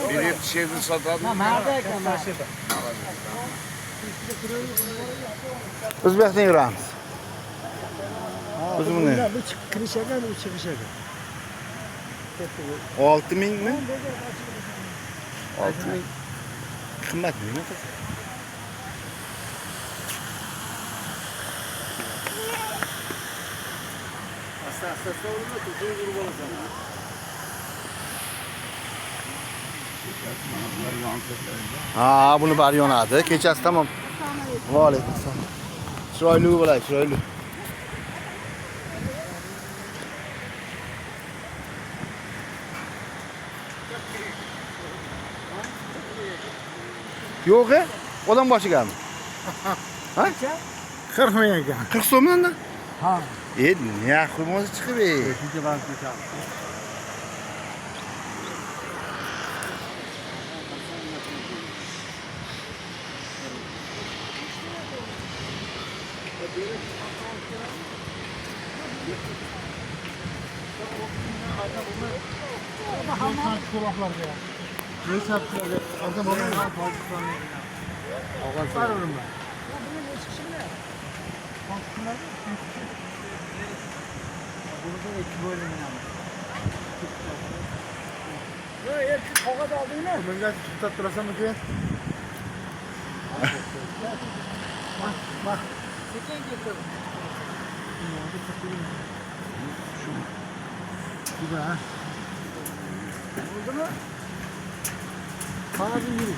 Bilet şeyini satadi. O'zbekdan yuramiz. Biz buni bu kirish ekan, bu chiqish ekan. 6000 mi? 6000. Qimmatmi? Asta so'rayman, to'g'ri bo'lasan. Ha, buni bari yonadi. Kechasi tamom. Va alaykum assalom. Chiroyli bo'ladi, chiroyli. Yo'q-e? Odam boshigami? Ha? 40 ming ekan. 40 so'mdan? Ha. Ne yaxshi chiqib ey. Ikkinchi bankni chaqir. Kulaklarga. Ne saplarga? Adam olur mu? Ağlar sarılır mı? Burada iki bölümün ama. Ya erkek kavga da aldın mı? Ben gel tutat durasam mı ki? Bak. Çeken getir. Bu da ha. Oldu mu? Bana bir yürü.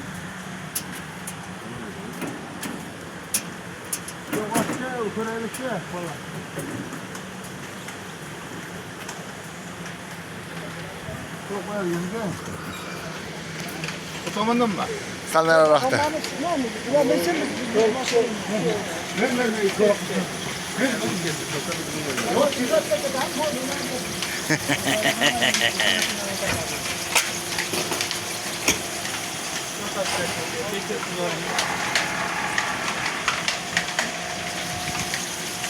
Yok aşağı yukarı şey falan. Çok var yürüdü. O tomondan mı? Sanlara rakta. Ya mesela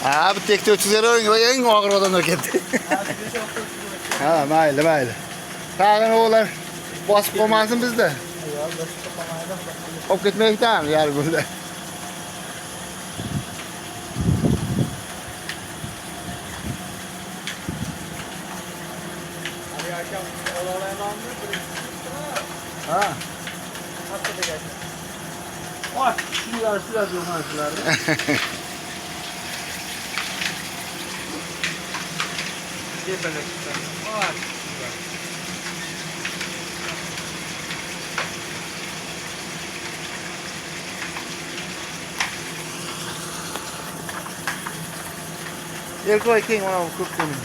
Ha, bu tekte 300 lira en ağır odamlar gitti. Ha, mayli, mayli. Tağın oğlan basıp koymasın bizde. Hop gitmeye gidelim yarı günde. ha. Bak, şunlar diyorum şunlar. Bak. Erkoy keng mana bu ko'p ko'min.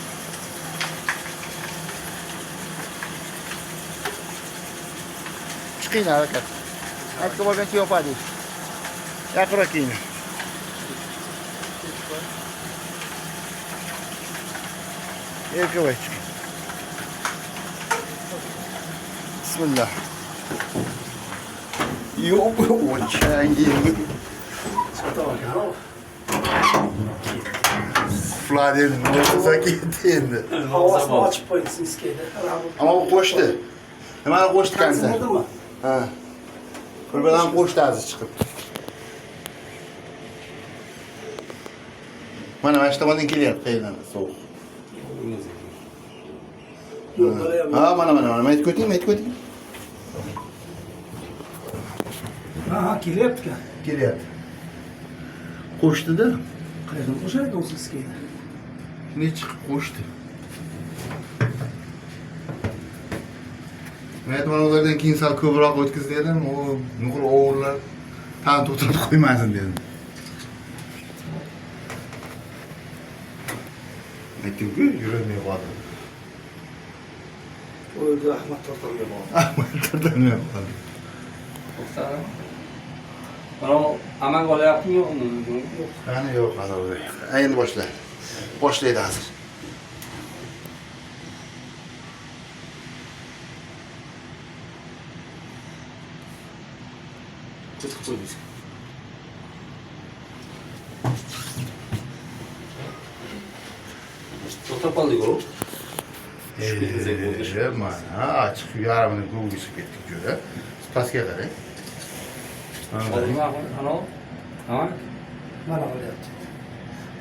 Chiqing harakat. Aytib bo'lgancha yopadi. Yaqinroq keyin. Erkoy chiqing. Bismillah. Yo'q, o'chang. Fladen ne olsa gitti endi. Havasını açıp koyuyorsun iskeyde. Ama bu qo'shdi. Nimani qo'shdi kansa? Ha. Qurbadan qo'shdi hozir chiqib. Mana mana shu tomondan kelyapti qayerdan sovuq. Ha, mana aytib o'ting. Ha, kelyapti. Kelyapti. Qo'shdida. Qayerdan qo'shadi o'zi iskeyde? Ne chiqib qo'shdi. Men ulardan keyin sal ko'proq o'tkiz dedim, u nuqul o'g'irlar tan to'xtatib qo'ymasin dedim. Aytdim-ku, yurolmay qoldi. O'ldi Ahmad Tortonga bordi. Ahmad Tortonga bordi. To'xtadi. Mana amalga olyaptimi yo'qmi? Yo'q, qani yo'q, ana o'zi. Endi boshlaydi hozir. To'xtab qoldik-ku. Mana açık yarımını guvgisi ketdik göre. Pastga qarang. Ana. Ana. Mana olyapti.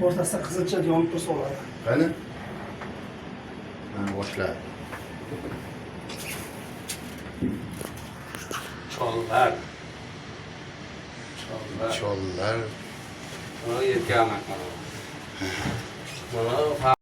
O'rtasida qizilcha yonib tursa bo'ladi. Qani? Mana boshlar. Chollar. Chollar. Mana yerga amak mana. Mana